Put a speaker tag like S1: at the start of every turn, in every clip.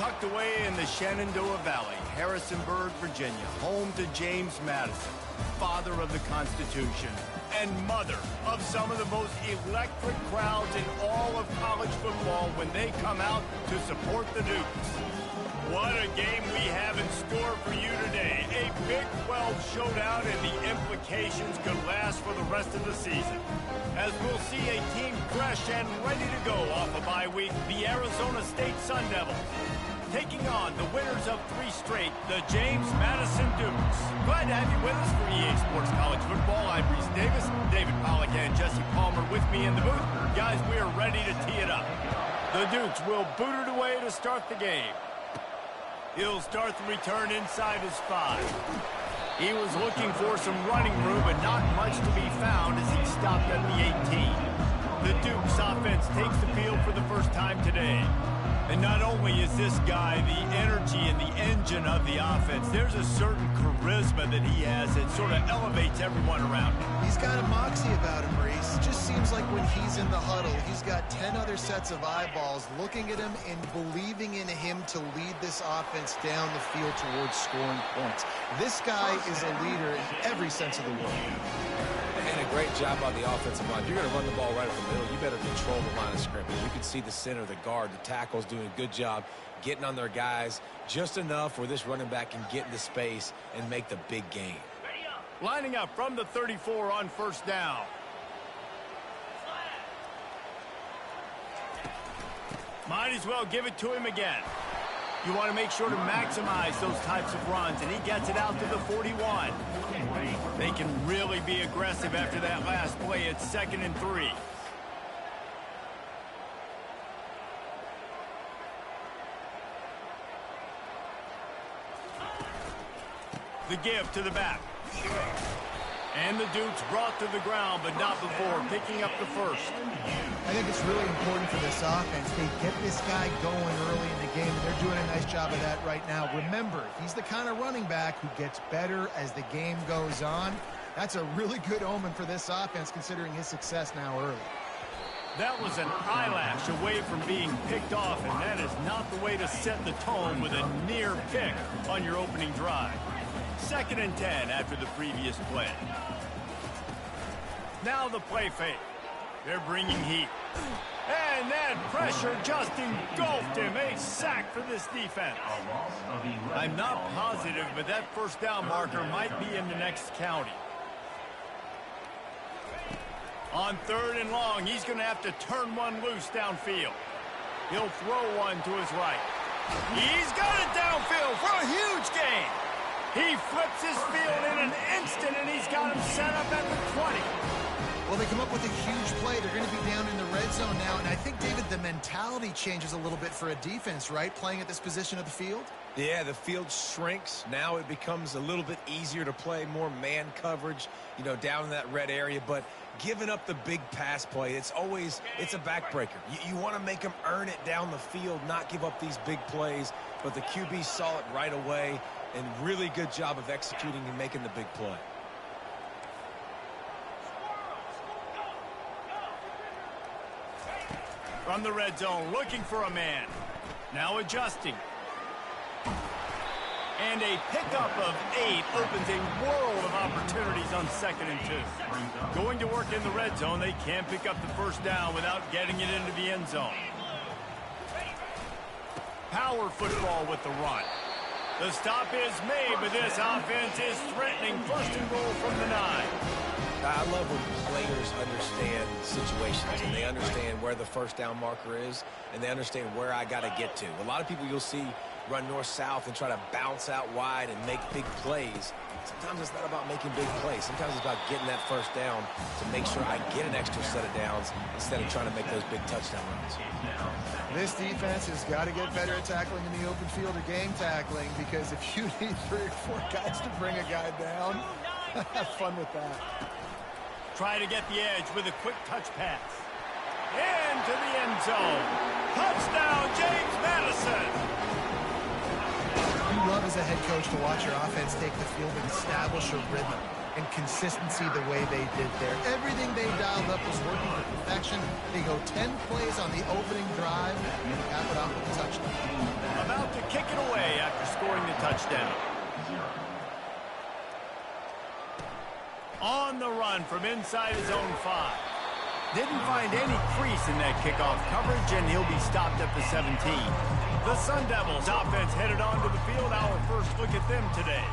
S1: Tucked away in the Shenandoah Valley, Harrisonburg, Virginia, home to James Madison, father of the Constitution, and mother of some of the most electric crowds in all of college football when they come out to support the Dukes. What a game we have in store for you today. A Big 12 showdown, and the implications could last for the rest of the season. As we'll see a team fresh and ready to go off a bye week, the Arizona State Sun Devils, taking on the winners of 3 straight, the James Madison Dukes. Glad to have you with us for EA Sports College Football. I'm Reese Davis, David Pollack and Jesse Palmer with me in the booth. Guys, we are ready to tee it up. The Dukes will boot it away to start the game. He'll start the return inside his 5. He was looking for some running room, but not much to be found as he stopped at the 18. The Dukes offense takes the field for the first time today. And not only is this guy the energy and the engine of the offense, there's a certain charisma that he has that sort of elevates everyone around him.
S2: He's got a moxie about him, Reese. It just seems like when he's in the huddle, he's got 10 other sets of eyeballs looking at him and believing in him to lead this offense down the field towards scoring points. This guy is a leader in every sense of the word.
S3: And a great job on the offensive line. If you're going to run the ball right up the middle, you better control the line of scrimmage. You can see the center, the guard, the tackles doing a good job getting on their guys just enough where this running back can get into space and make the big game.
S1: Lining up from the 34 on first down. Might as well give it to him again. You want to make sure to maximize those types of runs, and he gets it out to the 41. They can really be aggressive after that last play. It's 2nd and 3. The give to the back. And the Dukes brought to the ground, but not before picking up the first.
S2: I think it's really important for this offense. They get this guy going early in the game, and they're doing a nice job of that right now. Remember, he's the kind of running back who gets better as the game goes on. That's a really good omen for this offense, considering his success now early.
S1: That was an eyelash away from being picked off, and that is not the way to set the tone with a near pick on your opening drive. 2nd and 10 after the previous play. Now the play fake. They're bringing heat. And that pressure just engulfed him. A sack for this defense. I'm not positive, but that first down marker might be in the next county. On 3rd and long, he's going to have to turn one loose downfield. He'll throw one to his right. He's got it downfield for a huge gain. He flips his field in an instant, and he's got him set up at the 20.
S2: Well, they come up with a huge play. They're going to be down in the red zone now. And I think, David, the mentality changes a little bit for a defense, right? Playing at this position of the field?
S3: Yeah, the field shrinks. Now it becomes a little bit easier to play, more man coverage, you know, down in that red area. But giving up the big pass play, it's a backbreaker. You want to make them earn it down the field, not give up these big plays. But the QB saw it right away, and really good job of executing and making the big play.
S1: From the red zone, looking for a man. Now adjusting. And a pickup of 8 opens a world of opportunities on 2nd and 2. Going to work in the red zone, they can't pick up the first down without getting it into the end zone. Power football with the run. The stop is made, but this offense is threatening. 1st and goal from the 9.
S3: I love when players understand situations and they understand where the first down marker is and they understand where I got to get to. A lot of people you'll see run north-south and try to bounce out wide and make big plays. Sometimes it's not about making big plays. Sometimes it's about getting that first down to make sure I get an extra set of downs instead of trying to make those big touchdown runs.
S2: This defense has got to get better at tackling in the open field or game tackling, because if you need 3 or 4 guys to bring a guy down, have fun with that.
S1: Try to get the edge with a quick touch pass. Into the end zone. Touchdown, James Madison.
S2: You love as a head coach to watch your offense take the field and establish a rhythm. and consistency the way they did there. Everything they dialed up was working to perfection. They go 10 plays on the opening drive and cap it off with a touchdown.
S1: About to kick it away after scoring the touchdown. On the run from inside his own 5. Didn't find any crease in that kickoff coverage, and he'll be stopped at the 17. The Sun Devils offense headed onto the field. Our first look at them today.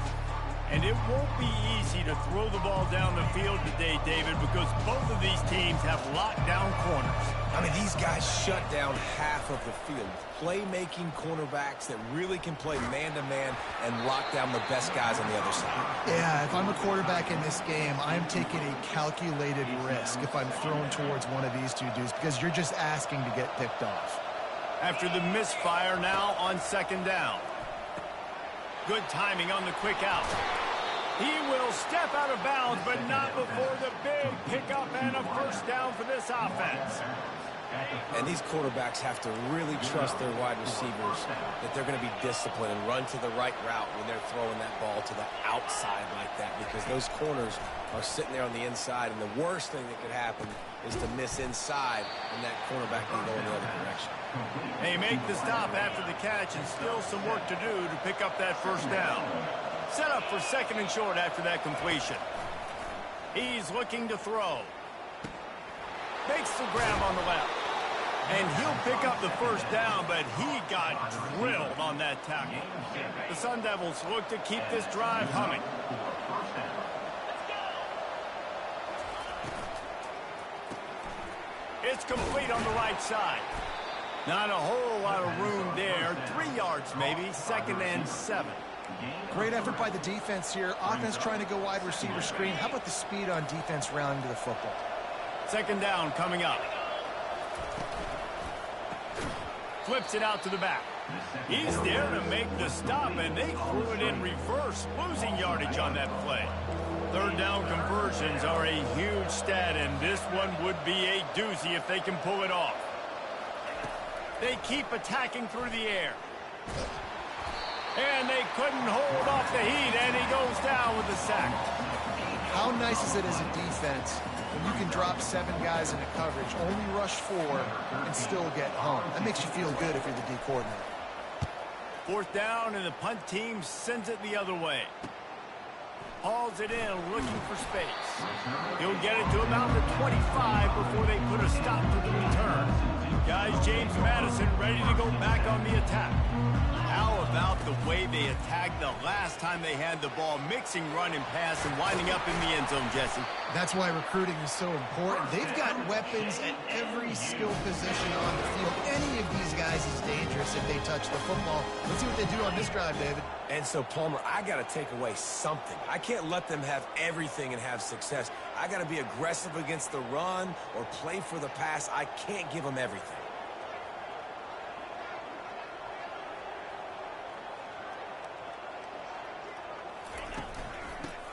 S1: And it won't be easy to throw the ball down the field today, David, because both of these teams have lockdown corners.
S3: I mean, these guys shut down half of the field. Playmaking cornerbacks that really can play man-to-man and lock down the best guys on the other side.
S2: Yeah, if I'm a quarterback in this game, I'm taking a calculated risk if I'm thrown towards one of these two dudes because you're just asking to get picked off.
S1: After the misfire, now on second down. Good timing on the quick out. He will step out of bounds, but not before the big pickup and a first down for this offense.
S3: And these quarterbacks have to really trust their wide receivers that they're going to be disciplined and run to the right route when they're throwing that ball to the outside like that, because those corners are sitting there on the inside, and the worst thing that could happen is to miss inside, and that cornerback can go in the other direction.
S1: They make the stop after the catch, and still some work to do to pick up that first down. Set up for second and short after that completion. He's looking to throw. Makes the grab on the left. And he'll pick up the first down, but he got drilled on that tackle. The Sun Devils look to keep this drive humming. It's complete on the right side. Not a whole lot of room there. 3 yards maybe, second and 7.
S2: Great effort by the defense here. Offense trying to go wide receiver screen. How about the speed on defense rounding to the football?
S1: Second down coming up. Flips it out to the back. He's there to make the stop, and they threw it in reverse, losing yardage on that play. Third down conversions are a huge stat, and this one would be a doozy if they can pull it off. They keep attacking through the air. And they couldn't hold off the heat, and he goes down with a sack.
S2: How nice is it as a defense when you can drop 7 guys into coverage, only rush 4, and still get home? That makes you feel good if you're the D coordinator.
S1: Fourth down, and the punt team sends it the other way. Hauls it in, looking for space. He'll get it to about the 25 before they put a stop to the return. Guys, James Madison ready to go back on the attack. How about the way they attacked the last time they had the ball, mixing run and pass and winding up in the end zone, Jesse?
S2: That's why recruiting is so important. They've got weapons at every skill position on the field. Any of these guys is dangerous if they touch the football. Let's see what they do on this drive, David.
S3: And so, Palmer, I got to take away something. I can't let them have everything and have success. I got to be aggressive against the run or play for the pass. I can't give them everything.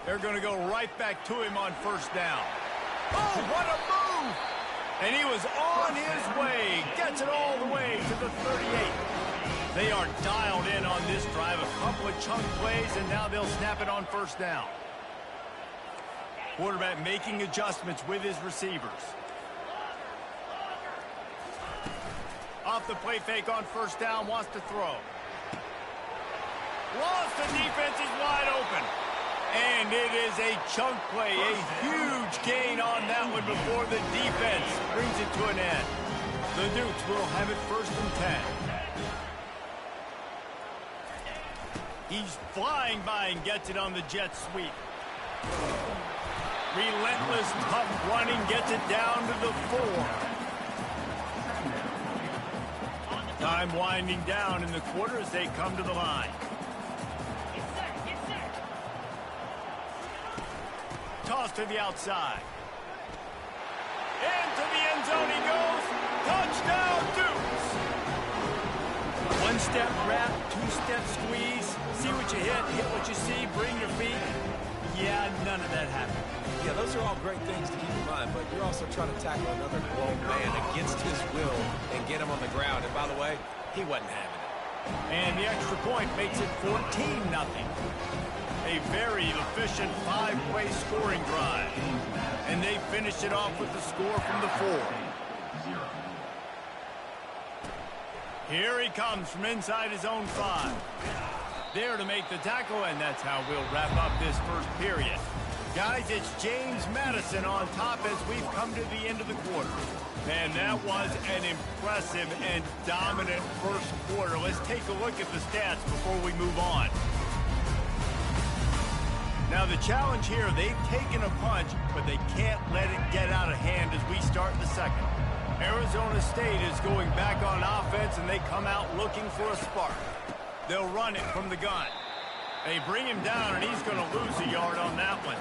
S1: They're going to go right back to him on first down. Oh, what a move! And he was on his way. Gets it all the way to the 38. They are dialed in on this drive. A couple of chunk plays, and now they'll snap it on first down. Quarterback making adjustments with his receivers. Off the play fake on first down, wants to throw. Lost, the defense is wide open. And it is a chunk play, a huge gain on that one before the defense brings it to an end. The Dukes will have it first and 10. He's flying by and gets it on the jet sweep. Relentless, tough running, gets it down to the 4. Time winding down in the quarter as they come to the line. Toss to the outside. Into the end zone he goes. Touchdown, Dukes. One-step wrap, two-step squeeze. See what you hit what you see, bring your feet. Yeah, none of that happened.
S3: Yeah, those are all great things to keep in mind, but you're also trying to tackle another grown man against his will and get him on the ground. And by the way, he wasn't having it.
S1: And the extra point makes it 14-0. A a very efficient 5-play scoring drive. And they finished it off with the score from the 4. Here he comes from inside his own 5. There to make the tackle, and that's how we'll wrap up this first period. Guys, it's James Madison on top as we've come to the end of the quarter. And that was an impressive and dominant first quarter. Let's take a look at the stats before we move on. Now the challenge here, they've taken a punch, but they can't let it get out of hand as we start the second. Arizona State is going back on offense, and they come out looking for a spark. They'll run it from the gun. They bring him down, and he's going to lose a yard on that one.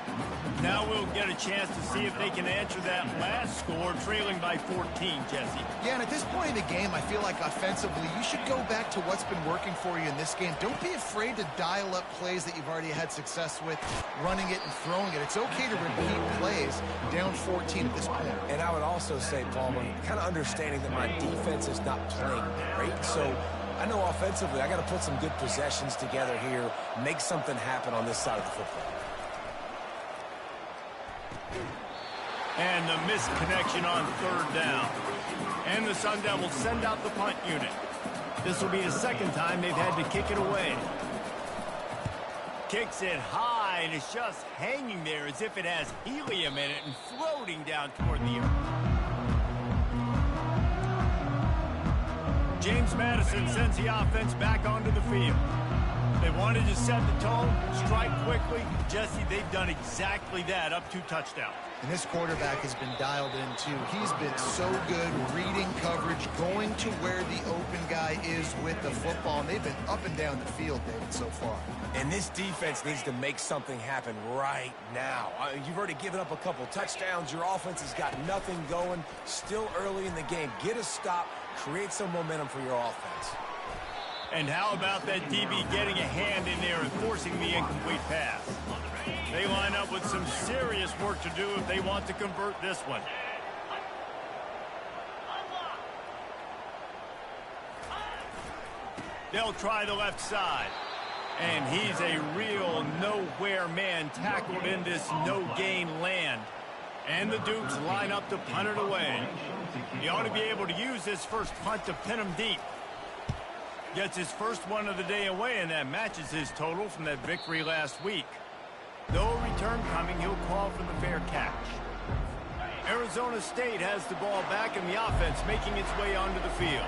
S1: Now we'll get a chance to see if they can answer that last score, trailing by 14, Jesse.
S2: Yeah, and at this point in the game, I feel like offensively, you should go back to what's been working for you in this game. Don't be afraid to dial up plays that you've already had success with, running it and throwing it. It's okay to repeat plays down 14 at this point.
S3: And I would also say, Palmer, kind of understanding that my defense is not playing great, so I know offensively I got to put some good possessions together here, make something happen on this side of the football.
S1: And the missed connection on 3rd down. And the Sun Devils send out the punt unit. This will be the second time they've had to kick it away. Kicks it high, and it's just hanging there as if it has helium in it and floating down toward the earth. James Madison sends the offense back onto the field. They wanted to set the tone, strike quickly. Jesse, they've done exactly that, up 2 touchdowns.
S2: And this quarterback has been dialed in, too. He's been so good reading coverage, going to where the open guy is with the football, and they've been up and down the field, David, so far.
S3: And this defense needs to make something happen right now. You've already given up a couple touchdowns. Your offense has got nothing going. Still early in the game. Get a stop. Create some momentum for your offense.
S1: And how about that DB getting a hand in there and forcing the incomplete pass? They line up with some serious work to do if they want to convert this one. They'll try the left side. And he's a real nowhere man tackled in this no-gain land. And the Dukes line up to punt it away. He ought to be able to use this first punt to pin him deep. Gets his first one of the day away, and that matches his total from that victory last week. No return coming, he'll call for the fair catch. Arizona State has the ball back in the offense, making its way onto the field.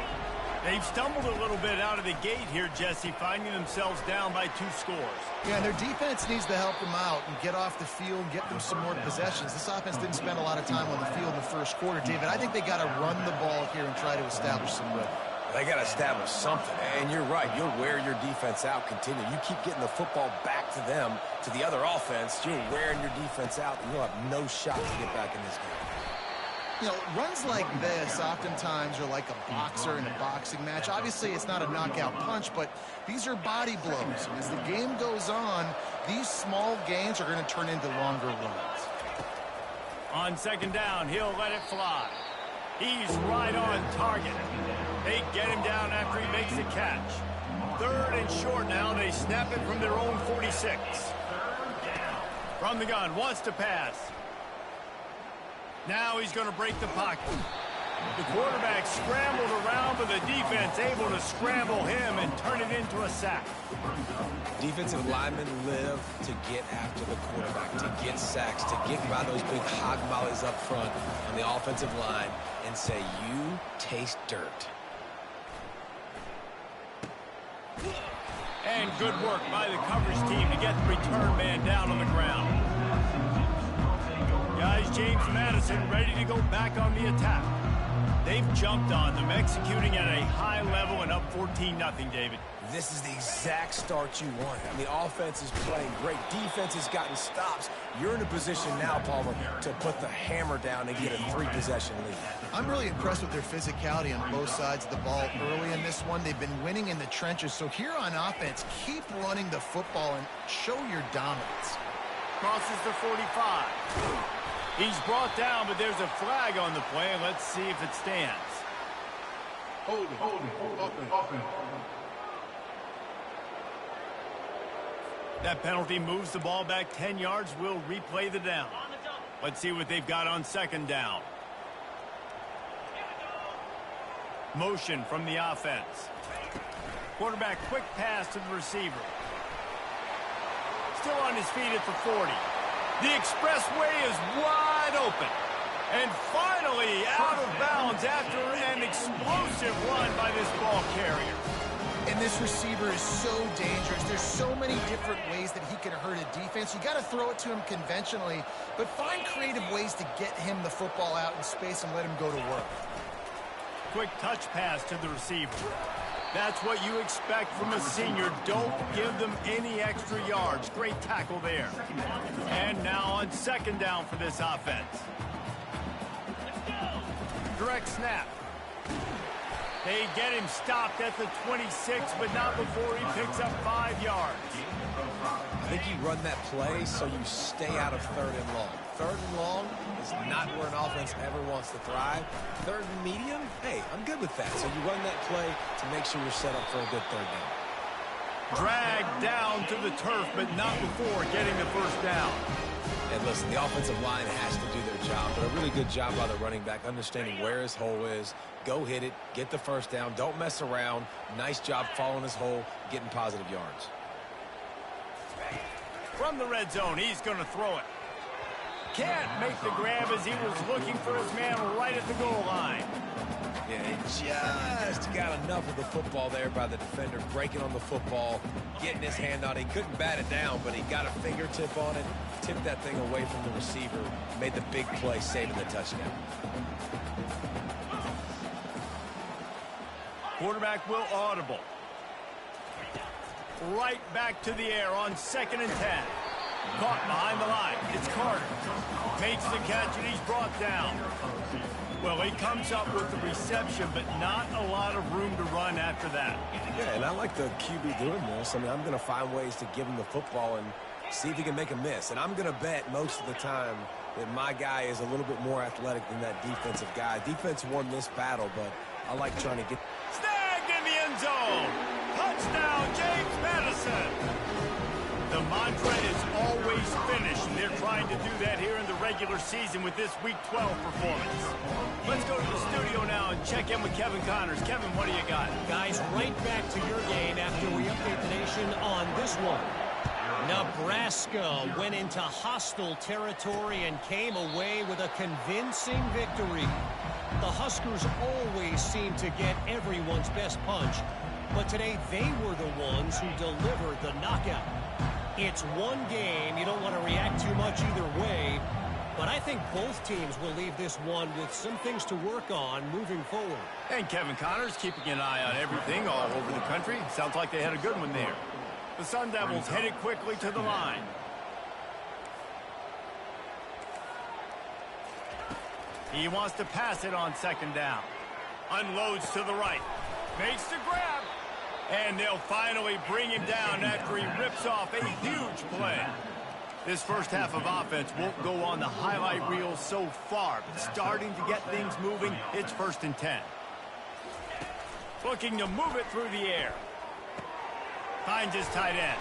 S1: They've stumbled a little bit out of the gate here, Jesse, finding themselves down by 2 scores.
S2: Yeah, and their defense needs to help them out and get off the field and get them some more possessions. This offense didn't spend a lot of time on the field in the first quarter, David. I think they got to run the ball here and try to establish some rhythm.
S3: They got to establish something. And you're right. You'll wear your defense out, continue. You keep getting the football back to them, to the other offense, you're wearing your defense out, and you'll have no shot to get back in this game.
S2: You know, runs like this oftentimes are like a boxer in a boxing match. Obviously, it's not a knockout punch, but these are body blows. And as the game goes on, these small gains are going to turn into longer runs.
S1: On 2nd down, he'll let it fly. He's right on target. They get him down after he makes the catch. 3rd and short now. They snap it from their own 46. From the gun, wants to pass. Now he's going to break the pocket. The quarterback scrambled around, but the defense able to scramble him and turn it into a sack.
S3: Defensive linemen live to get after the quarterback, to get sacks, to get by those big hog mollies up front on the offensive line and say, you taste dirt.
S1: And good work by the coverage team to get the return man down on the ground. Guys, James Madison ready to go back on the attack. They've jumped on them, executing at a high level and up 14-0, David.
S3: This is the exact start you want. I mean, the offense is playing great. Defense has gotten stops. You're in a position now, Palmer, to put the hammer down and get a 3-possession lead. I'm
S2: really impressed with their physicality on both sides of the ball early in this one. They've been winning in the trenches. So here on offense, keep running the football and show your dominance.
S1: Crosses the 45. He's brought down, but there's a flag on the play. Let's see if it stands.
S4: Hold it, open.
S1: That penalty moves the ball back 10 yards. We'll replay the down. Let's see what they've got on second down. Motion from the offense. Quarterback quick pass to the receiver. Still on his feet at the 40. The expressway is wide open. And finally out of bounds after an explosive run by this ball carrier.
S2: And this receiver is so dangerous. There's so many different ways that he can hurt a defense. You got to throw it to him conventionally, but find creative ways to get him the football out in space and let him go to work.
S1: Quick touch pass to the receiver. That's what you expect from a senior. Don't give them any extra yards. Great tackle there. And now on second down for this offense. Direct snap. They get him stopped at the 26, but not before he picks up 5 yards.
S3: I think you run that play so you stay out of third and long. Third and long is not where an offense ever wants to thrive. Third and medium, hey, I'm good with that. So you run that play to make sure you're set up for a good third down.
S1: Dragged down to the turf, but not before getting the first down.
S3: And listen, the offensive line has to do their job, but a really good job by the running back, understanding where his hole is. Go hit it, get the first down, don't mess around. Nice job following his hole, getting positive yards.
S1: From the red zone, he's going to throw it. Can't make the grab as he was looking for his man right at the goal line.
S3: Yeah, he just got enough of the football there by the defender, breaking on the football, getting his hand on it. He couldn't bat it down, but he got a fingertip on it, tipped that thing away from the receiver, made the big play, saving the touchdown.
S1: Quarterback will audible. Right back to the air on 2nd and 10. Caught behind the line. It's Carter. Makes the catch, and he's brought down. Well, he comes up with the reception, but not a lot of room to run after that.
S3: Yeah, and I like the QB doing this. I mean, I'm going to find ways to give him the football and see if he can make a miss. And I'm going to bet most of the time that my guy is a little bit more athletic than that defensive guy. Defense won this battle, but I like trying to get...
S1: Snagged in the end zone. Touchdown, James Madison. The mantra is always finish, and they're trying to do that here in the regular season with this Week 12 performance. Let's go to the studio now and check in with Kevin Connors. Kevin, what do you got?
S5: Guys, right back to your game after we update the nation on this one. Nebraska went into hostile territory and came away with a convincing victory. The Huskers always seem to get everyone's best punch, but today they were the ones who delivered the knockout. It's one game. You don't want to react too much either way, but I think both teams will leave this one with some things to work on moving forward.
S1: And Kevin Connors keeping an eye on everything all over the country. Sounds like they had a good one there. The Sun Devils headed quickly to the line. He wants to pass it on 2nd down. Unloads to the right. Makes the grab. And they'll finally bring him down after he rips off a huge play. This first half of offense won't go on the highlight reel so far, but starting to get things moving. It's 1st and 10. Looking to move it through the air. Finds his tight end.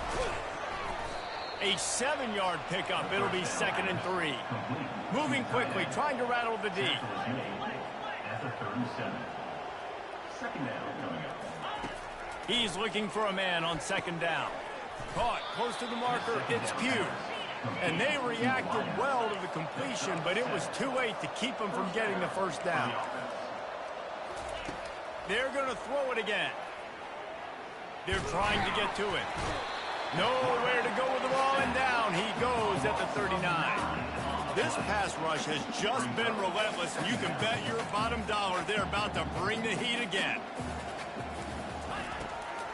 S1: A 7-yard pickup. It'll be 2nd and 3. Moving quickly, trying to rattle the D. He's looking for a man on 2nd down. Caught close to the marker. It's Pugh. And they reacted well to the completion, but it was too late to keep them from getting the first down. They're going to throw it again. They're trying to get to it. Nowhere to go with the ball, and down he goes at the 39. This pass rush has just been relentless, and you can bet your bottom dollar they're about to bring the heat again.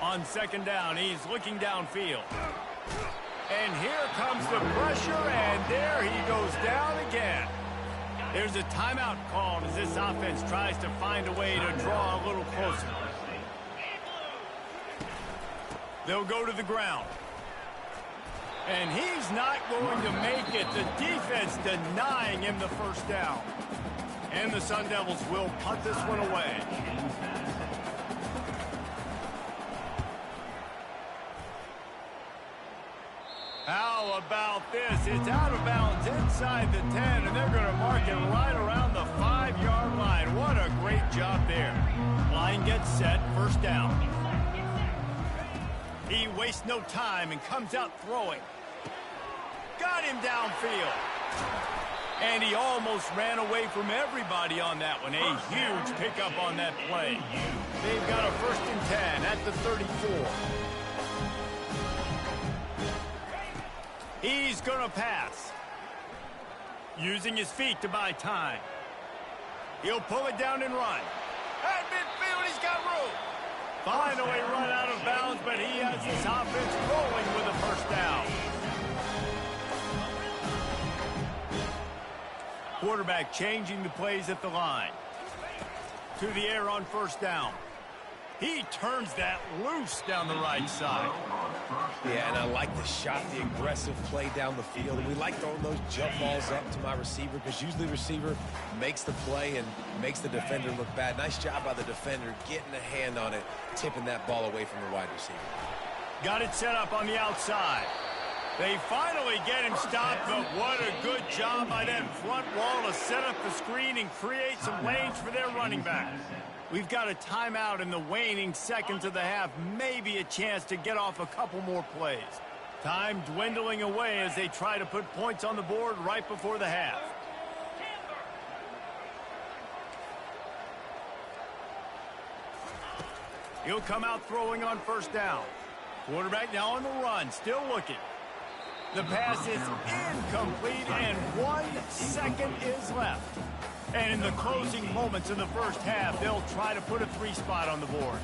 S1: On 2nd down, he's looking downfield. And here comes the pressure, and there he goes down again. There's a timeout called as this offense tries to find a way to draw a little closer. They'll go to the ground. And he's not going to make it. The defense denying him the first down. And the Sun Devils will punt this one away. How about this? It's out of bounds inside the 10, and they're going to mark it right around the 5-yard line. What a great job there. Line gets set, first down. He wastes no time and comes out throwing. Got him downfield. And he almost ran away from everybody on that one. A huge pickup on that play. They've got a 1st and 10 at the 34. He's going to pass. Using his feet to buy time. He'll pull it down and run. At midfield, he's got room. Finally run out of bounds, but he has this offense rolling with a 1st down. Quarterback changing the plays at the line. To the air on 1st down. He turns that loose down the right side.
S3: Yeah, and I like the shot, the aggressive play down the field. And we like throwing those jump balls up to my receiver because usually the receiver makes the play and makes the defender look bad. Nice job by the defender getting a hand on it, tipping that ball away from the wide receiver.
S1: Got it set up on the outside. They finally get him stopped, but what a good job by that front wall to set up the screen and create some lanes for their running back. We've got a timeout in the waning seconds of the half, maybe a chance to get off a couple more plays. Time dwindling away as they try to put points on the board right before the half. He'll come out throwing on 1st down. Quarterback now on the run, still looking. The pass is incomplete, and 1 second is left. And in the closing moments of the 1st half, they'll try to put a 3-spot on the board.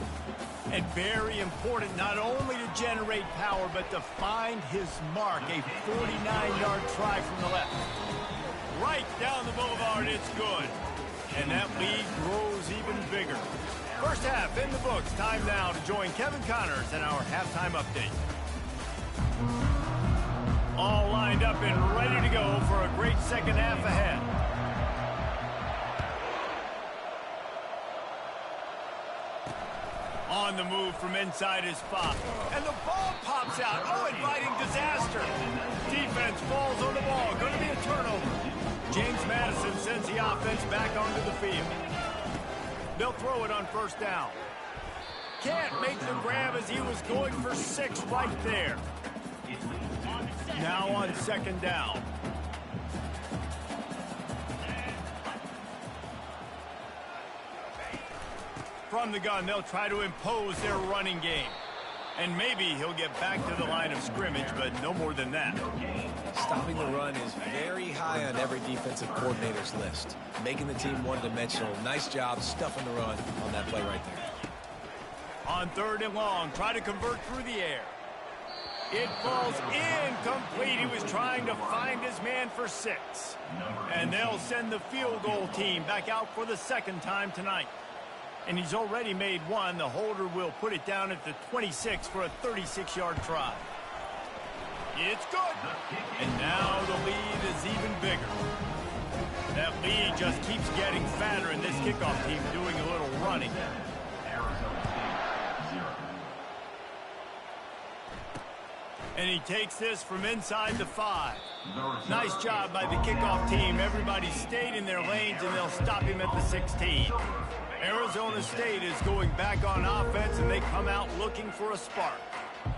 S1: And very important not only to generate power, but to find his mark. A 49-yard try from the left. Right down the boulevard, it's good. And that lead grows even bigger. 1st half in the books. Time now to join Kevin Connors in our halftime update. All lined up and ready to go for a great 2nd half ahead. On the move from inside his 5. And the ball pops out. Oh, inviting disaster. Defense falls on the ball. Going to be a turnover. James Madison sends the offense back onto the field. They'll throw it on 1st down. Can't make the grab as he was going for 6 right there. Now on 2nd down. From the gun, they'll try to impose their running game. And maybe he'll get back to the line of scrimmage, but no more than that.
S3: Stopping the run is very high on every defensive coordinator's list. Making the team one-dimensional. Nice job stuffing the run on that play right there.
S1: On 3rd and long, try to convert through the air. It falls incomplete. He was trying to find his man for 6. And they'll send the field goal team back out for the 2nd time tonight. And he's already made 1. The holder will put it down at the 26 for a 36-yard try. It's good. And now the lead is even bigger. That lead just keeps getting fatter, and this kickoff team doing a little running. And he takes this from inside the 5. Nice job by the kickoff team. Everybody stayed in their lanes, and they'll stop him at the 16. Arizona State is going back on offense, and they come out looking for a spark.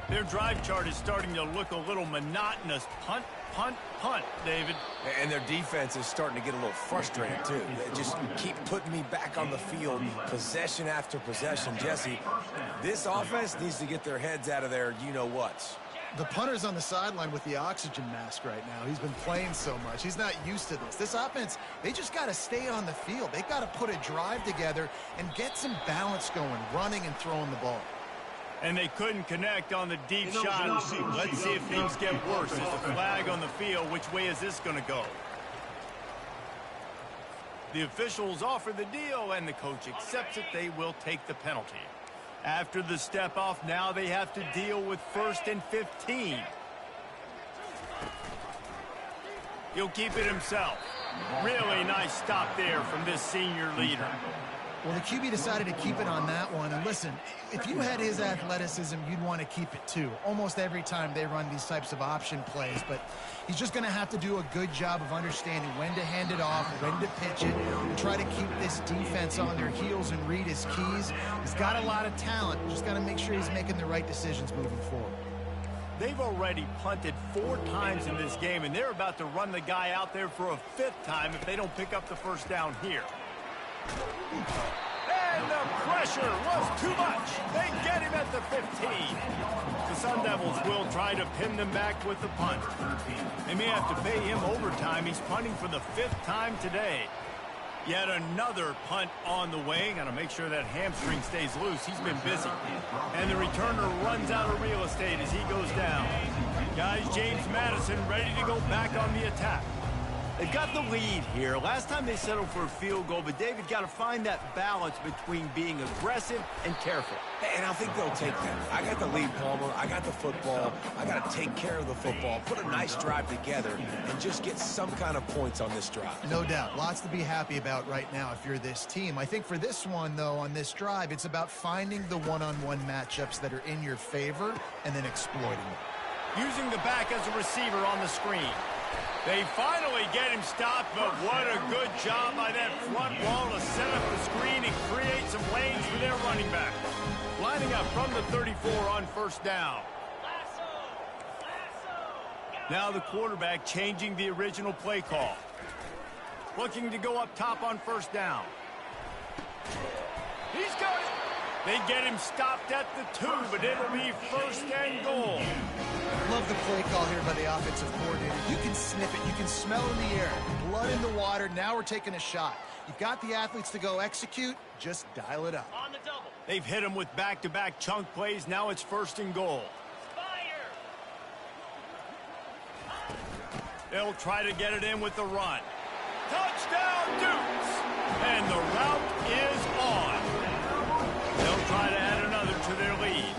S1: Their drive chart is starting to look a little monotonous. Punt, punt, punt, David.
S3: And their defense is starting to get a little frustrated, too. They just keep putting me back on the field, possession after possession. Jesse, this offense needs to get their heads out of their you-know-whats.
S2: The punter's on the sideline with the oxygen mask right now. He's been playing so much. He's not used to this. This offense, they just got to stay on the field. They've got to put a drive together and get some balance going, running and throwing the ball.
S1: And they couldn't connect on the deep shot. Let's see if things get worse. There's a flag on the field. Which way is this going to go? The officials offer the deal, and the coach accepts it. They will take the penalty. After the step-off, now they have to deal with 1st and 15. He'll keep it himself. Really nice stop there from this senior leader.
S2: Well, the QB decided to keep it on that one. And listen, if you had his athleticism, you'd want to keep it too. Almost every time they run these types of option plays. But he's just going to have to do a good job of understanding when to hand it off, when to pitch it, and try to keep this defense on their heels and read his keys. He's got a lot of talent. Just got to make sure he's making the right decisions moving forward.
S1: They've already punted 4 times in this game, and they're about to run the guy out there for a 5th time if they don't pick up the first down here. And the pressure was too much. They get him at the 15. The Sun Devils will try to pin them back with the punt. They may have to pay him overtime. He's punting for the 5th time today. Yet another punt on the way. Got to make sure that hamstring stays loose. He's been busy. And the returner runs out of real estate as he goes down. Guys, James Madison ready to go back on the attack. They've got the lead here. Last time they settled for a field goal, but David got to find that balance between being aggressive and careful.
S3: And I think they'll take that. I got the lead, Palmer. I got the football. I got to take care of the football, put a nice drive together, and just get some kind of points on this drive.
S2: No doubt. Lots to be happy about right now if you're this team. I think for this one, though, on this drive, it's about finding the one-on-one matchups that are in your favor and then exploiting them.
S1: Using the back as a receiver on the screen. They finally get him stopped, but what a good job by that front wall to set up the screen and create some lanes for their running back. Lining up from the 34 on first down. Now the quarterback changing the original play call. Looking to go up top on first down. He's got it. They get him stopped at the 2, but it'll be first and goal.
S2: Love the play call here by the offensive coordinator. You can sniff it. You can smell in the air. Blood in the water. Now we're taking a shot. You've got the athletes to go execute. Just dial it up.
S1: On the double. They've hit him with back-to-back chunk plays. Now it's first and goal. Fire. They'll try to get it in with the run. Touchdown, Dukes! And the route is on. They'll try to add another to their lead.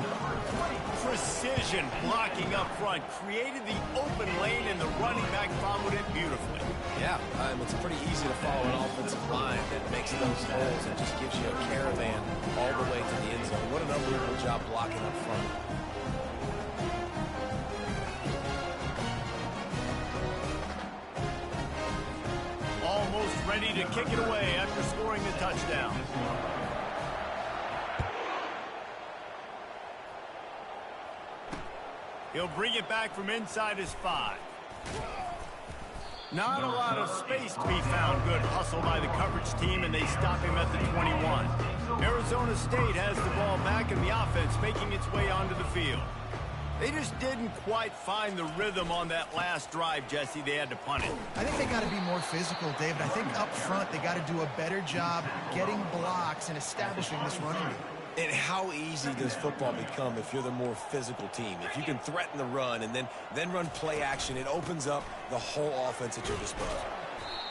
S1: Precision blocking up front created the open lane, and the running back followed it beautifully.
S3: Yeah, it's pretty easy to follow an offensive line that makes those holes and just gives you a caravan all the way to the end zone. What an unbelievable job blocking up front.
S1: Almost ready to kick it away after scoring the touchdown. He'll bring it back from inside his 5. Not a lot of space to be found. Good hustle by the coverage team, and they stop him at the 21. Arizona State has the ball back, and the offense making its way onto the field. They just didn't quite find the rhythm on that last drive, Jesse. They had to punt it.
S2: I think they got to be more physical, David. I think up front they got to do a better job getting blocks and establishing this running game.
S3: And how easy does football become if you're the more physical team? If you can threaten the run and then run play action, it opens up the whole offense at your disposal.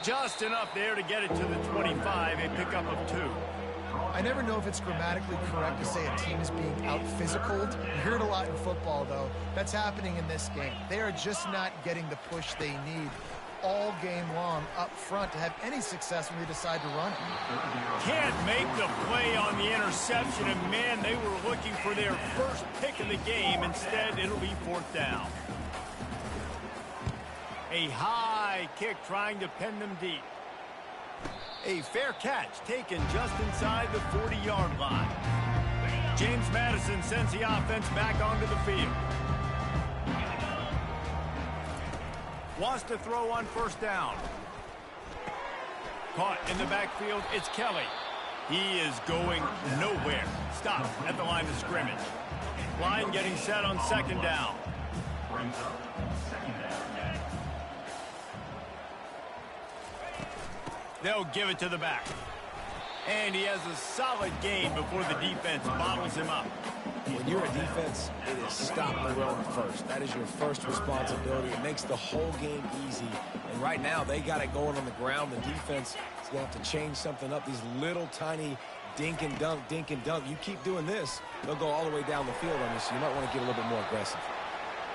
S1: Just enough there to get it to the 25, a pickup of 2.
S2: I never know if it's grammatically correct to say a team is being out-physicaled. You hear it a lot in football, though. That's happening in this game. They are just not getting the push they need all game long up front to have any success when they decide to run it.
S1: Can't make the play on the interception, and man, they were looking for their first pick of the game. Instead, it'll be 4th down. A high kick trying to pin them deep. A fair catch taken just inside the 40-yard line. James Madison sends the offense back onto the field. Wants to throw on first down. Caught in the backfield, it's Kelly. He is going nowhere. Stopped at the line of scrimmage. Line getting set on second down. They'll give it to the back. And he has a solid gain before the defense bottles him up.
S3: When you're a defense, it is stop the run first. That is your first responsibility. It makes the whole game easy. And right now, they got it going on the ground. The defense is going to have to change something up. These little tiny dink and dunk, dink and dunk. You keep doing this, they'll go all the way down the field on you, so you might want to get a little bit more aggressive.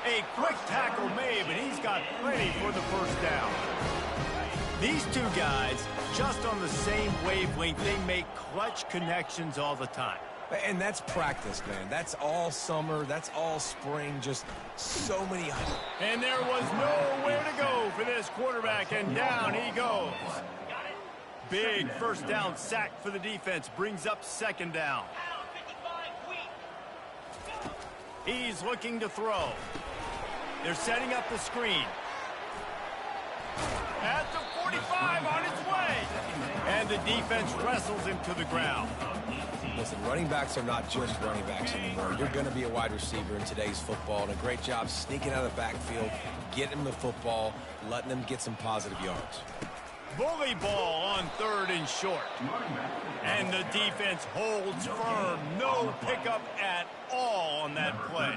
S1: A quick tackle made, but he's got plenty for the first down. These two guys, just on the same wavelength, they make clutch connections all the time.
S3: And that's practice, man. That's all summer. That's all spring. Just so many.
S1: And there was nowhere to go for this quarterback, and down he goes. Big first down sack for the defense. Brings up second down. He's looking to throw. They're setting up the screen. At the 45 on his way. And the defense wrestles him to the ground.
S3: Listen, running backs are not just running backs anymore. You're going to be a wide receiver in today's football, and a great job sneaking out of the backfield, getting him the football, letting him get some positive yards.
S1: Bully ball on third and short. And the defense holds firm. No pickup at all on that play.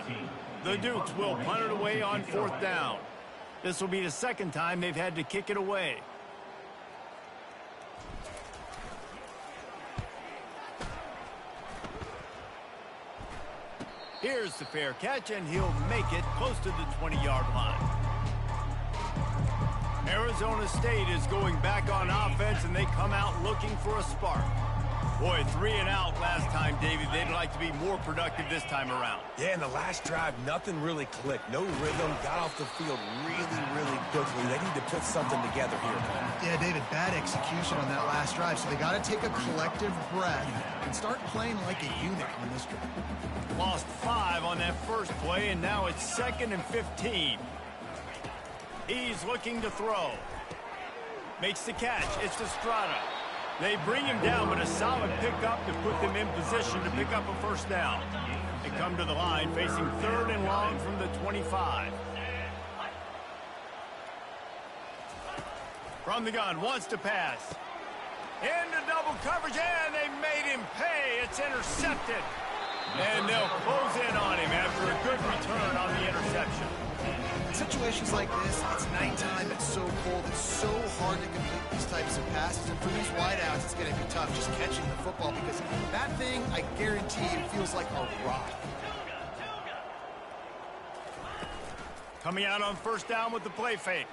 S1: The Dukes will punt it away on fourth down. This will be the second time they've had to kick it away. Here's the fair catch, and he'll make it close to the 20-yard line. Arizona State is going back on offense, and they come out looking for a spark. Boy, 3 and out last time, David. They'd like to be more productive this time around.
S3: Yeah, in the last drive, nothing really clicked. No rhythm, got off the field really quickly. They need to put something together here, man.
S2: Yeah, David, bad execution on that last drive, so they got to take a collective breath and start playing like a unit on this drive.
S1: Lost 5 on that first play, and now it's 2nd and 15. He's looking to throw. Makes the catch. It's Estrada. They bring him down, but a solid pickup to put them in position to pick up a first down. They come to the line facing 3rd and long from the 25. From the gun, wants to pass. Into double coverage, and they made him pay. It's intercepted. And they'll close in on him after a good return on the interception.
S2: Situations like this, it's nighttime, it's so cold, it's so hard to complete these types of passes. And for these wideouts, it's going to be tough just catching the football because that thing, I guarantee you, feels like a rock.
S1: Coming out on first down with the play fake.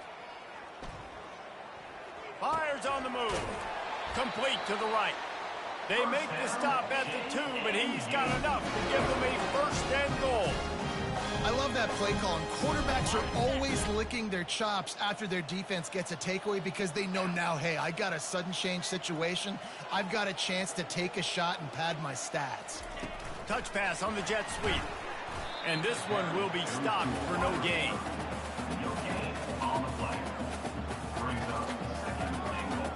S1: Fires on the move. Complete to the right. They make the stop at the 2, but he's got enough to give them a first and goal.
S2: I love that play call. And quarterbacks are always licking their chops after their defense gets a takeaway because they know now, hey, I got a sudden change situation. I've got a chance to take a shot and pad my stats.
S1: Touch pass on the jet sweep. And this one will be stopped for no gain.
S6: On the play. Brings up second and goal.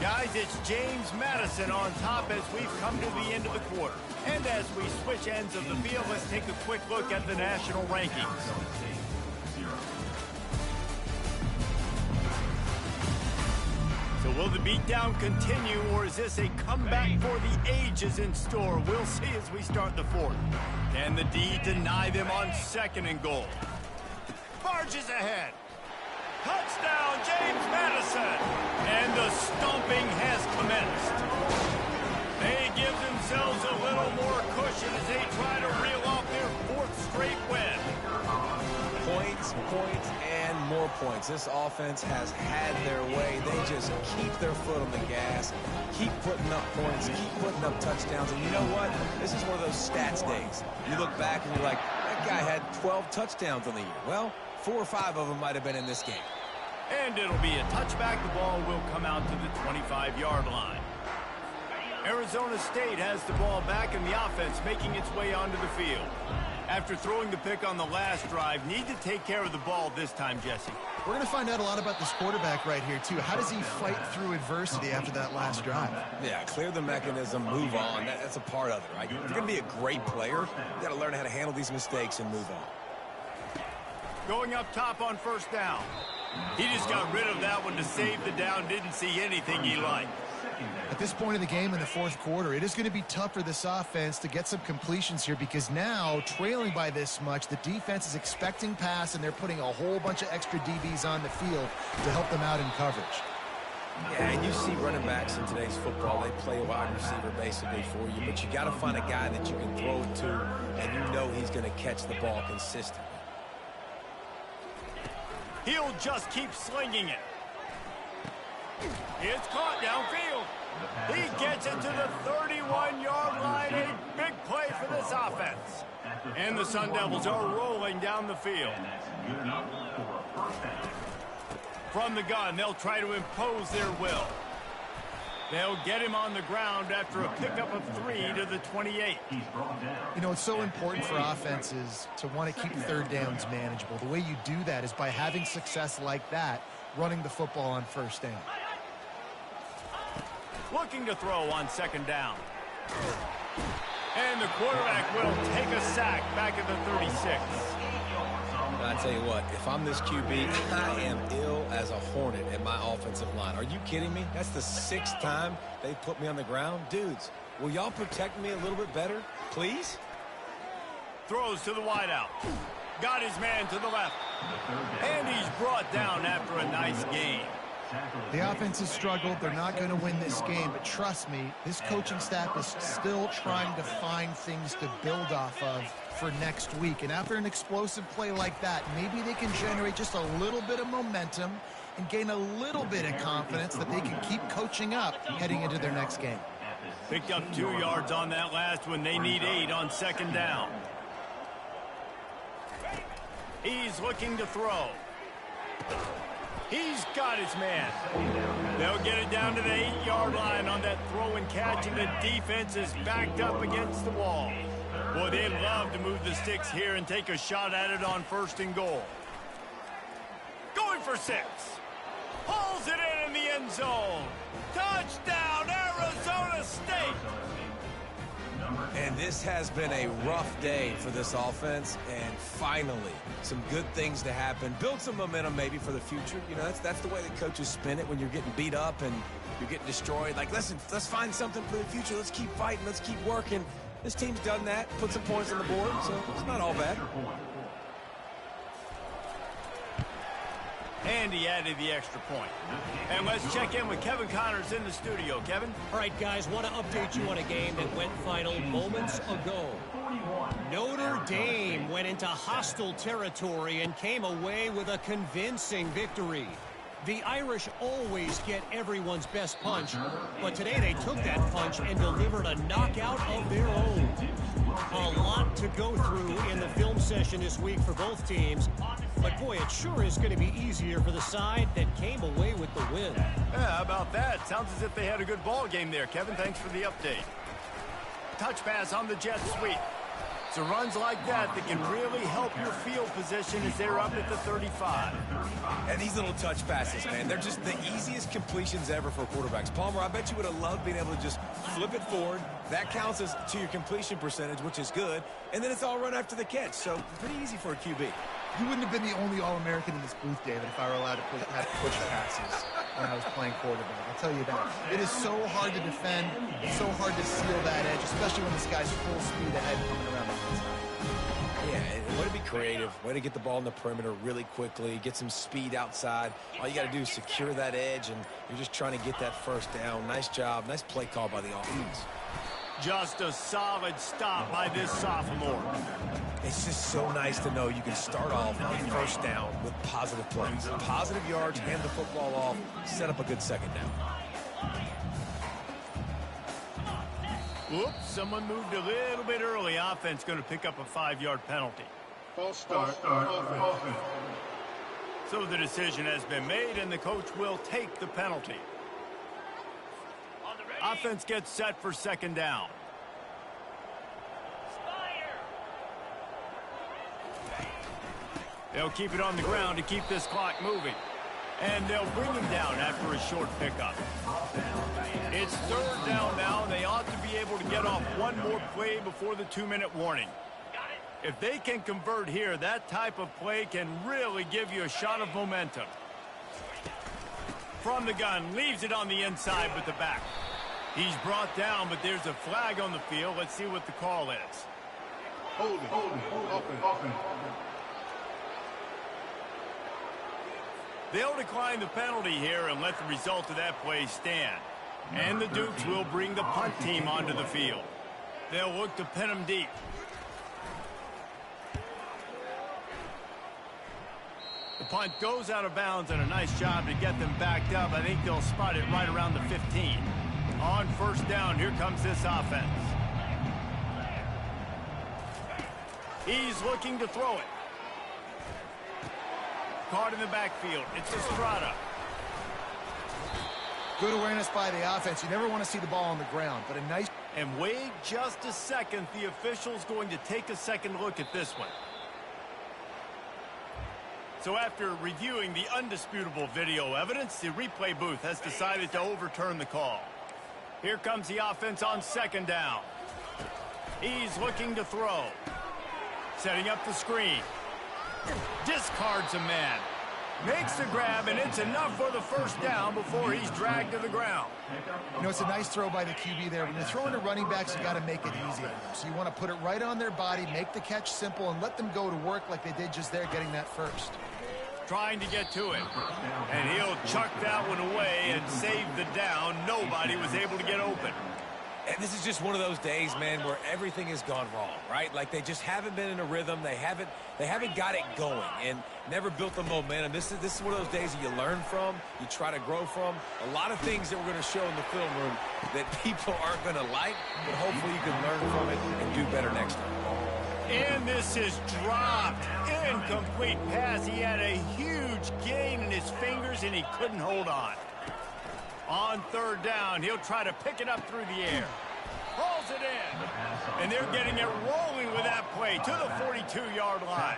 S1: Guys, it's James Madison on top as we've come to the end of the quarter. And as we switch ends of the field, let's take a quick look at the national rankings. So will the beatdown continue, or is this a comeback for the ages in store? We'll see as we start the fourth. Can the D deny them on 2nd and goal? Barges ahead. Touchdown, James Madison. And the stomping has commenced. They give themselves a little more cushion as they try to reel off their 4th straight win.
S3: Points, and more points. This offense has had their way. They just keep their foot on the gas, keep putting up points, keep putting up touchdowns. And you know what? This is one of those stats days. You look back and you're like, that guy had 12 touchdowns on the year. Well, 4 or 5 of them might have been in this game.
S1: And it'll be a touchback. The ball will come out to the 25-yard line. Arizona State has the ball back, and the offense making its way onto the field. After throwing the pick on the last drive, need to take care of the ball this time, Jesse.
S2: We're going to find out a lot about this quarterback right here, too. How does he fight through adversity after that last drive?
S3: Yeah, clear the mechanism, move on. That's a part of it, right? If you're going to be a great player, you got to learn how to handle these mistakes and move on.
S1: Going up top on first down. He just got rid of that one to save the down. Didn't see anything he liked.
S2: At this point of the game in the 4th quarter, it is going to be tough for this offense to get some completions here because now, trailing by this much, the defense is expecting pass, and they're putting a whole bunch of extra DBs on the field to help them out in coverage.
S3: Yeah, and you see running backs in today's football, they play a wide receiver basically for you, but you got to find a guy that you can throw it to, and you know he's going to catch the ball consistently.
S1: He'll just keep slinging it. It's caught downfield. He gets it to the 31-yard line. A big play for this offense. And the Sun Devils are rolling down the field. From the gun, they'll try to impose their will. They'll get him on the ground after a pickup of 3 to the 28.
S2: You know, it's so important for offenses to want to keep third downs manageable. The way you do that is by having success like that, running the football on first down.
S1: Looking to throw on second down. And the quarterback will take a sack back at the 36.
S3: I tell you what, if I'm this QB, I am ill as a hornet at my offensive line. Are you kidding me? That's the 6th time they put me on the ground. Dudes, will y'all protect me a little bit better, please?
S1: Throws to the wideout. Got his man to the left. And he's brought down after a nice gain.
S2: The offense has struggled. They're not going to win this game, but trust me, this coaching staff is still trying to find things to build off of for next week. And after an explosive play like that, maybe they can generate just a little bit of momentum and gain a little bit of confidence that they can keep coaching up heading into their next game.
S1: Picked up 2 yards on that last one. They need 8 on second down. He's looking to throw. He's got his man. They'll get it down to the 8-yard line on that throw and catch, and the defense is backed up against the wall. Boy, they'd love to move the sticks here and take a shot at it on 1st and goal. Going for 6. Pulls it in the end zone. Touchdown, Arizona State.
S3: And this has been a rough day for this offense, and finally, some good things to happen. Build some momentum maybe for the future. You know, that's the way that coaches spin it when you're getting beat up and you're getting destroyed. Like, listen, let's find something for the future. Let's keep fighting. Let's keep working. This team's done that, put some points on the board, so it's not all bad.
S1: And he added the extra point. And let's check in with Kevin Connors in the studio. Kevin?
S5: All right, guys, want to update you on a game that went final moments ago. Notre Dame went into hostile territory and came away with a convincing victory. The Irish always get everyone's best punch, but today they took that punch and delivered a knockout of their own. A lot to go through in the film session this week for both teams, but boy, it sure is going to be easier for the side that came away with the win.
S1: Yeah, how about that? Sounds as if they had a good ball game there, Kevin. Thanks for the update. Touch pass on the jet sweep. So runs like that can really help your field position as they're up at the 35.
S3: And these little touch passes, man, they're just the easiest completions ever for quarterbacks. Palmer, I bet you would have loved being able to just flip it forward. That counts as to your completion percentage, which is good. And then it's all run after the catch. So pretty easy for a QB.
S2: You wouldn't have been the only All-American in this booth, David, if I were allowed to push passes when I was playing quarterback. I'll tell you that. It is so hard to defend, so hard to seal that edge, especially when this guy's full speed ahead coming around the outside.
S3: Yeah, and way to be creative, way to get the ball in the perimeter really quickly, get some speed outside. All you got to do is secure that edge, and you're just trying to get that first down. Nice job. Nice play call by the offense.
S1: Just a solid stop by this sophomore.
S3: It's just so nice to know you can start off on first down with positive plays. Positive yards, hand the football off, set up a good second down.
S1: Whoops, someone moved a little bit early. Offense going to pick up a 5-yard penalty.
S4: False start. Offense.
S1: So the decision has been made, and the coach will take the penalty. Offense gets set for second down. They'll keep it on the ground to keep this clock moving. And they'll bring him down after a short pickup. It's third down now, and they ought to be able to get off one more play before the 2-minute warning. If they can convert here, that type of play can really give you a shot of momentum. From the gun, leaves it on the inside with the back. He's brought down, but there's a flag on the field. Let's see what the call is.
S4: Holding. Offense.
S1: They'll decline the penalty here and let the result of that play stand. And the Dukes will bring the punt team onto the field. They'll look to pin them deep. The punt goes out of bounds, and a nice job to get them backed up. I think they'll spot it right around the 15. On first down, here comes this offense. He's looking to throw it. Caught in the backfield. It's Estrada.
S2: Good awareness by the offense. You never want to see the ball on the ground, but a nice...
S1: And wait just a second. The official's going to take a second look at this one. So after reviewing the undisputable video evidence, the replay booth has decided to overturn the call. Here comes the offense on second down. He's looking to throw. Setting up the screen. Discards a man. Makes the grab, and it's enough for the first down before he's dragged to the ground.
S2: You know, it's a nice throw by the QB there. When you're throwing to running backs, you got to make it easy. So you want to put it right on their body, make the catch simple, and let them go to work like they did just there getting that first.
S1: Trying to get to it. And he'll chuck that one away and save the down. Nobody was able to get open.
S3: And this is just one of those days, man, where everything has gone wrong, right? Like they just haven't been in a rhythm. They haven't got it going and never built the momentum. This is one of those days that you learn from, you try to grow from. A lot of things that we're going to show in the film room that people aren't going to like, but hopefully you can learn from it and do better next time.
S1: And this is dropped. Incomplete pass. He had a huge gain in his fingers, and he couldn't hold on. On third down, he'll try to pick it up through the air. Hauls it in. And they're getting it rolling with that play to the 42-yard line.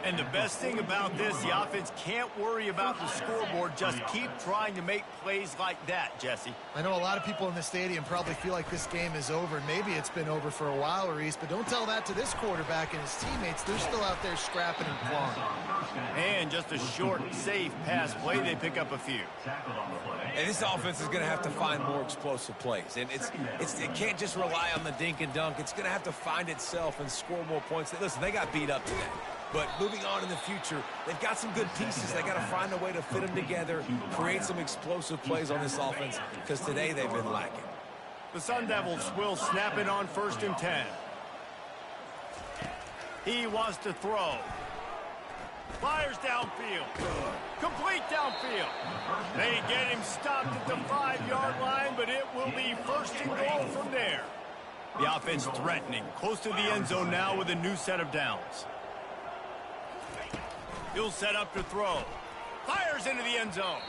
S1: And the best thing about this, the offense can't worry about the scoreboard. Just keep trying to make plays like that, Jesse.
S2: I know a lot of people in the stadium probably feel like this game is over. Maybe it's been over for a while, Reese, but don't tell that to this quarterback and his teammates. They're still out there scrapping and clawing.
S1: And just a short, safe pass play. They pick up a few.
S3: And this offense is going to have to find more explosive plays. And it can't just rely on the dink and dunk. It's going to have to find itself and score more points. Listen, they got beat up today. But moving on in the future, they've got some good pieces. They got to find a way to fit them together, create some explosive plays on this offense, because today they've been lacking.
S1: The Sun Devils will snap it on 1st and 10. He wants to throw. Fires downfield. Complete downfield. They get him stopped at the 5-yard line, but it will be 1st and goal from there. The offense threatening, close to the end zone now with a new set of downs. He'll set up to throw. Fires into the end zone.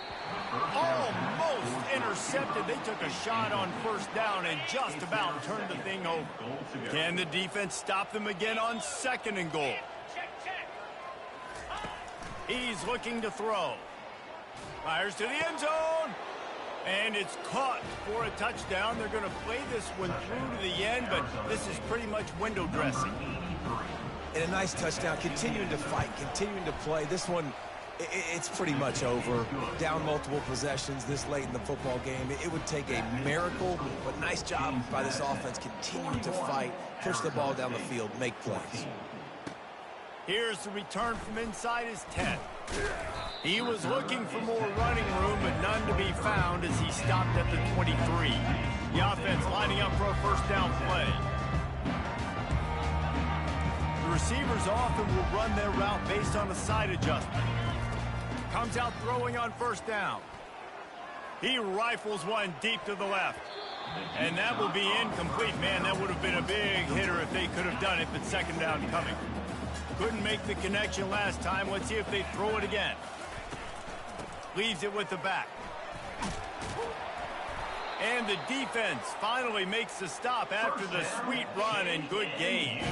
S1: Almost intercepted. They took a shot on 1st down and just about turned the thing over. Can the defense stop them again on 2nd and goal? He's looking to throw. Fires to the end zone. And it's caught for a touchdown. They're going to play this one through to the end, but this is pretty much window dressing.
S3: And a nice touchdown, continuing to fight, continuing to play. This one, it's pretty much over. Down multiple possessions this late in the football game. It would take a miracle, but nice job by this offense continuing to fight, push the ball down the field, make plays.
S1: Here's the return from inside his 10. He was looking for more running room, but none to be found as he stopped at the 23. The offense lining up for a 1st down play. The receivers often will run their route based on a side adjustment. Comes out throwing on 1st down. He rifles one deep to the left. And that will be incomplete. Man, that would have been a big hitter if they could have done it, but 2nd down coming. Couldn't make the connection last time. Let's see if they throw it again. Leaves it with the back. And the defense finally makes the stop after the sweet run and good gain.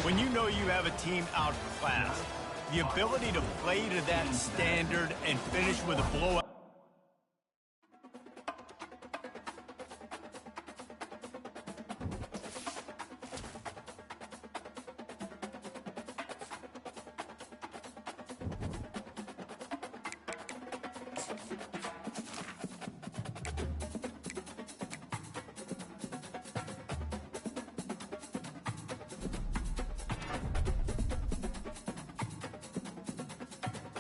S1: When you know you have a team outclassed, the ability to play to that standard and finish with a blowout